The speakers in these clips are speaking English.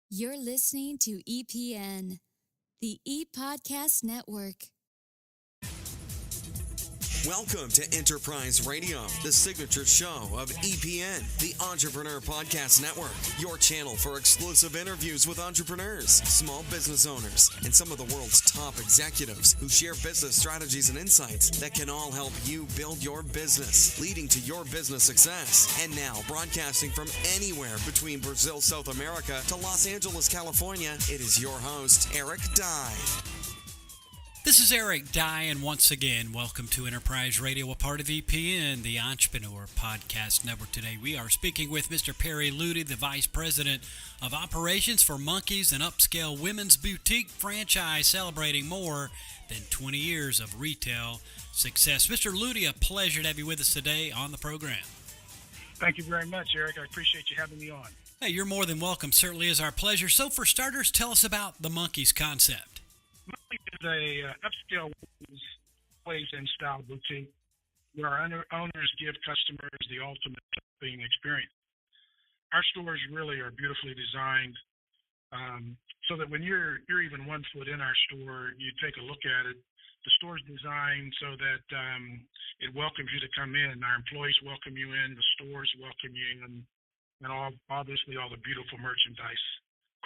You're listening to EPN, the E-Podcast Network. Welcome to Enterprise Radio, the signature show of EPN, the Entrepreneur Podcast Network, your channel for exclusive interviews with entrepreneurs, small business owners, and some of the world's top executives who share business strategies and insights that can all help you build your business, leading to your business success. And now, broadcasting from anywhere between Brazil, South America to Los Angeles, California, it is your host, Eric Dye. This is Eric Dye, and once again, welcome to Enterprise Radio, a part of EPN, the Entrepreneur Podcast Network. Today, we are speaking with Mr. Perry Ludy, the Vice President of Operations for Monkee's, an upscale women's boutique franchise celebrating more than 20 years of retail success. Mr. Ludy, a pleasure to have you with us today on the program. Thank you very much, Eric. I appreciate you having me on. Hey, you're more than welcome. Certainly is our pleasure. So, for starters, tell us about the Monkee's concept. Monkee is a upscale place and style boutique where our owners give customers the ultimate shopping experience. Our stores really are beautifully designed so that when you're even 1 foot in our store, you take a look at it. The store's designed so that it welcomes you to come in. Our employees welcome you in. The stores welcome you in. And obviously all the beautiful merchandise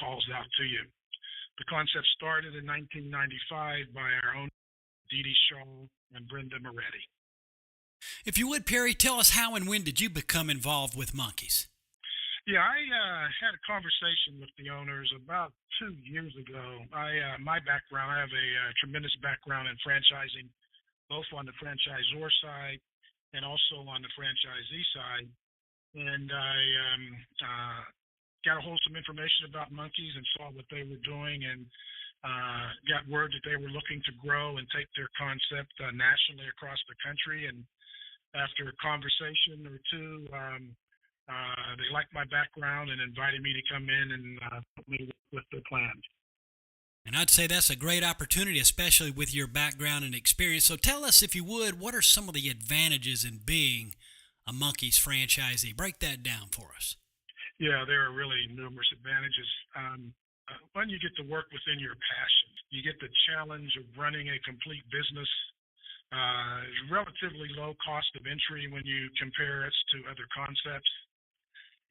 calls out to you. The concept started in 1995 by our own Dee Dee Shaw and Brenda Moretti. If you would, Perry, tell us how and when did you become involved with Monkee's? Yeah, I had a conversation with the owners about 2 years ago. My background, I have a tremendous background in franchising, both on the franchisor side and also on the franchisee side. And I got a hold of some information about Monkee's and saw what they were doing and got word that they were looking to grow and take their concept nationally across the country. And after a conversation or two, they liked my background and invited me to come in and help me with their plans. And I'd say that's a great opportunity, especially with your background and experience. So tell us, if you would, what are some of the advantages in being a Monkee's franchisee? Break that down for us. Yeah, there are really numerous advantages. One, you get to work within your passion. You get the challenge of running a complete business. It's relatively low cost of entry when you compare us to other concepts.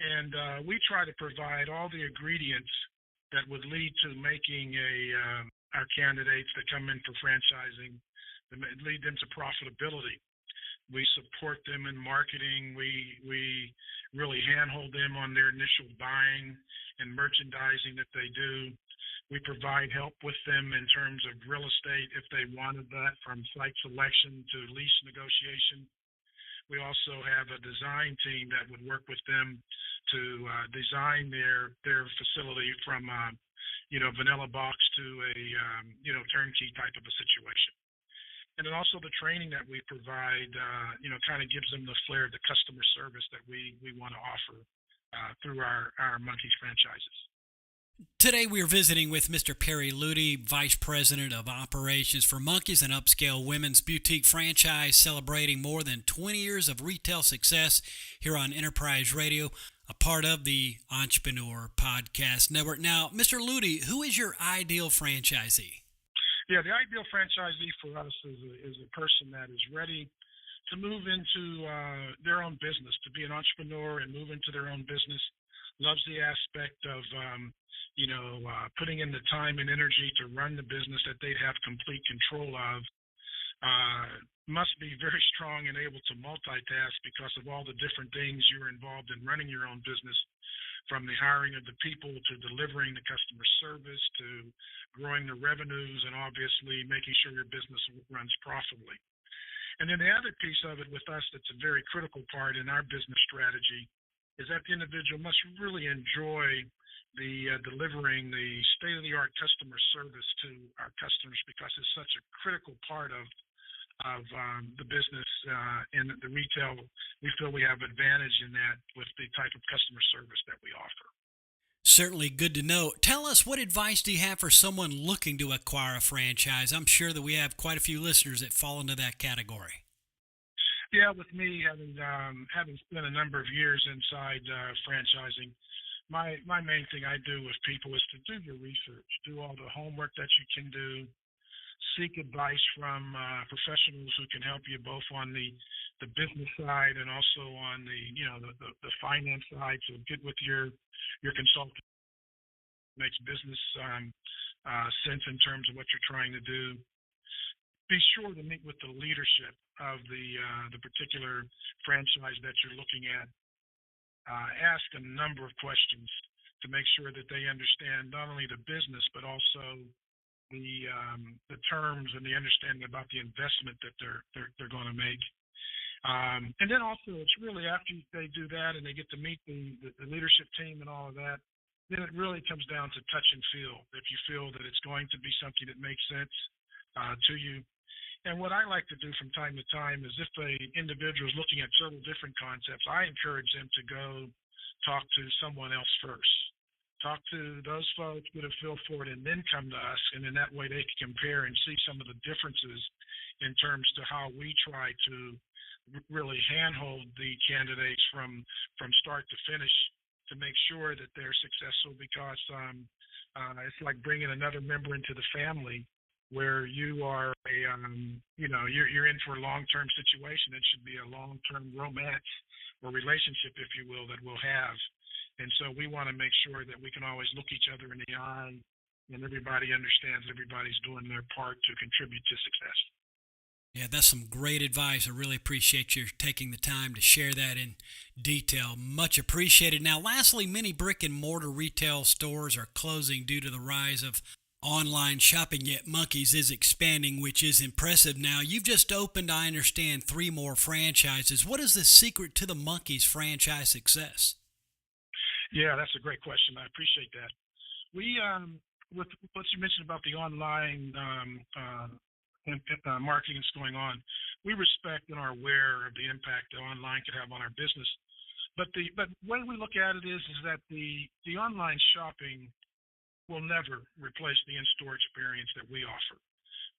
And we try to provide all the ingredients that would lead to making our candidates that come in for franchising, lead them to profitability. We support them in marketing. We really handhold them on their initial buying and merchandising that they do. We provide help with them in terms of real estate if they wanted that, from site selection to lease negotiation. We also have a design team that would work with them to design their facility from vanilla box to a turnkey type of a situation. And then also the training that we provide, kind of gives them the flair of the customer service that we want to offer through our Monkee's franchises. Today we're visiting with Mr. Perry Ludy, Vice President of Operations for Monkee's, an upscale women's boutique franchise celebrating more than 20 years of retail success here on Enterprise Radio, a part of the Entrepreneur Podcast Network. Now, Mr. Ludy, who is your ideal franchisee? Yeah, the ideal franchisee for us is a person that is ready to move into their own business, to be an entrepreneur and move into their own business, loves the aspect of, putting in the time and energy to run the business that they'd have complete control of, must be very strong and able to multitask because of all the different things you're involved in running your own business, from the hiring of the people to delivering the customer service to growing the revenues and obviously making sure your business runs profitably. And then the other piece of it with us that's a very critical part in our business strategy is that the individual must really enjoy the delivering the state-of-the-art customer service to our customers, because it's such a critical part of the business and the retail. We feel we have advantage in that with the type of customer service that we offer. Certainly good to know. Tell us, what advice do you have for someone looking to acquire a franchise? I'm sure that we have quite a few listeners that fall into that category. Yeah, with me having spent a number of years inside franchising, my main thing I do with people is to do your research, do all the homework that you can do, seek advice from professionals who can help you both on the business side and also on the finance side. So get with your consultant. Makes business sense in terms of what you're trying to do. Be sure to meet with the leadership of the particular franchise that you're looking at. Ask a number of questions to make sure that they understand not only the business but also the terms and the understanding about the investment that they're going to make. And then also, it's really after they do that and they get to meet the leadership team and all of that, then it really comes down to touch and feel. If you feel that it's going to be something that makes sense to you. And what I like to do from time to time is if an individual is looking at several different concepts, I encourage them to go talk to someone else first. Talk to those folks, get a feel for it, and then come to us. And in that way, they can compare and see some of the differences in terms to how we try to really handhold the candidates from start to finish to make sure that they're successful, because it's like bringing another member into the family where you are you're in for a long-term situation. It should be a long-term romance or relationship, if you will, that we'll have. And so we want to make sure that we can always look each other in the eye and everybody understands everybody's doing their part to contribute to success. Yeah, that's some great advice. I really appreciate you taking the time to share that in detail. Much appreciated. Now, lastly, many brick and mortar retail stores are closing due to the rise of online shopping, yet Monkee's is expanding, which is impressive. Now, you've just opened, I understand, 3 more franchises. What is the secret to the Monkee's franchise success? Yeah, that's a great question. I appreciate that. We, with what you mentioned about the online marketing that's going on, we respect and are aware of the impact that online could have on our business. But the way we look at it is that the online shopping will never replace the in-store experience that we offer.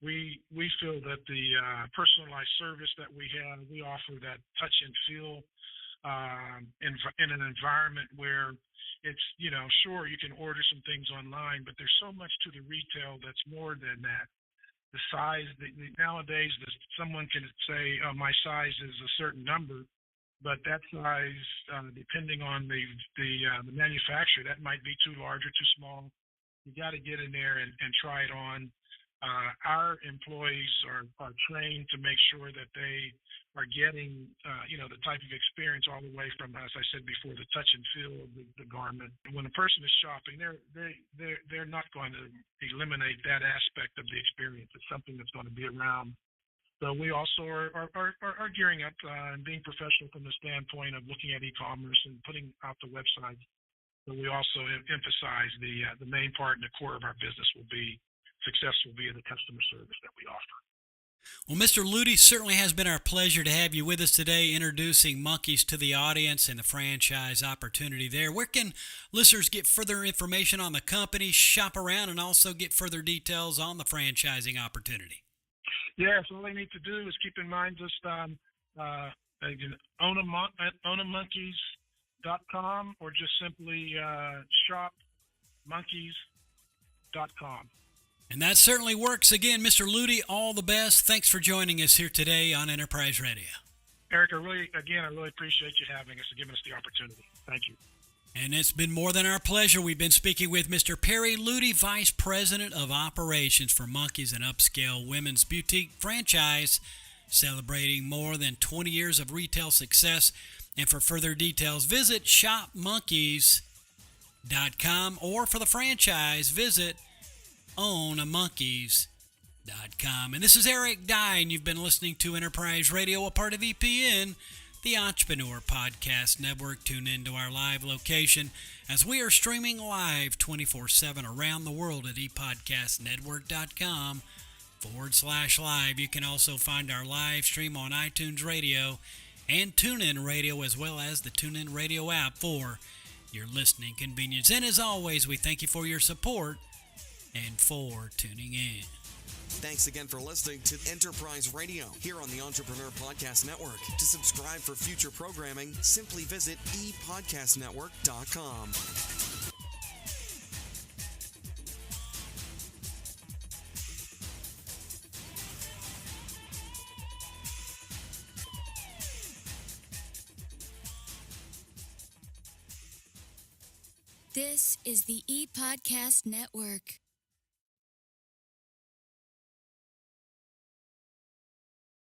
We feel that the personalized service that we have, we offer that touch and feel in an environment where it's, sure, you can order some things online, but there's so much to the retail that's more than that. The size, nowadays, someone can say, my size is a certain number, but that size, depending on the manufacturer, that might be too large or too small. You got to get in there and try it on. Our employees are trained to make sure that they are getting, the type of experience all the way from, as I said before, the touch and feel of the garment. When a person is shopping, they're not going to eliminate that aspect of the experience. It's something that's going to be around. So we also are gearing up and being professional from the standpoint of looking at e-commerce and putting out the website. But we also emphasize the main part and the core of our business will be successful via the customer service that we offer. Well, Mr. Ludy, certainly has been our pleasure to have you with us today, introducing Monkee's to the audience and the franchise opportunity there. Where can listeners get further information on the company, shop around, and also get further details on the franchising opportunity? Yeah, so all they need to do is keep in mind just they can own a monkeys.com or just simply shop monkeys.com. And that certainly works. Again, Mr. Ludy, all the best. Thanks for joining us here today on Enterprise Radio. Eric, I really appreciate you having us and giving us the opportunity. Thank you. And it's been more than our pleasure. We've been speaking with Mr. Perry Ludy, Vice President of Operations for Monkee's, an upscale women's boutique franchise celebrating more than 20 years of retail success. And for further details, visit shopmonkeys.com, or for the franchise, visit ownamonkeys.com. And this is Eric Dye, and you've been listening to Enterprise Radio, a part of EPN, the Entrepreneur Podcast Network. Tune in to our live location as we are streaming live 24/7 around the world at epodcastnetwork.com/live. You can also find our live stream on iTunes Radio and TuneIn Radio, as well as the TuneIn Radio app for your listening convenience. And as always, we thank you for your support and for tuning in. Thanks again for listening to Enterprise Radio here on the Entrepreneur Podcast Network. To subscribe for future programming, simply visit epodcastnetwork.com. This is the ePodcast Network.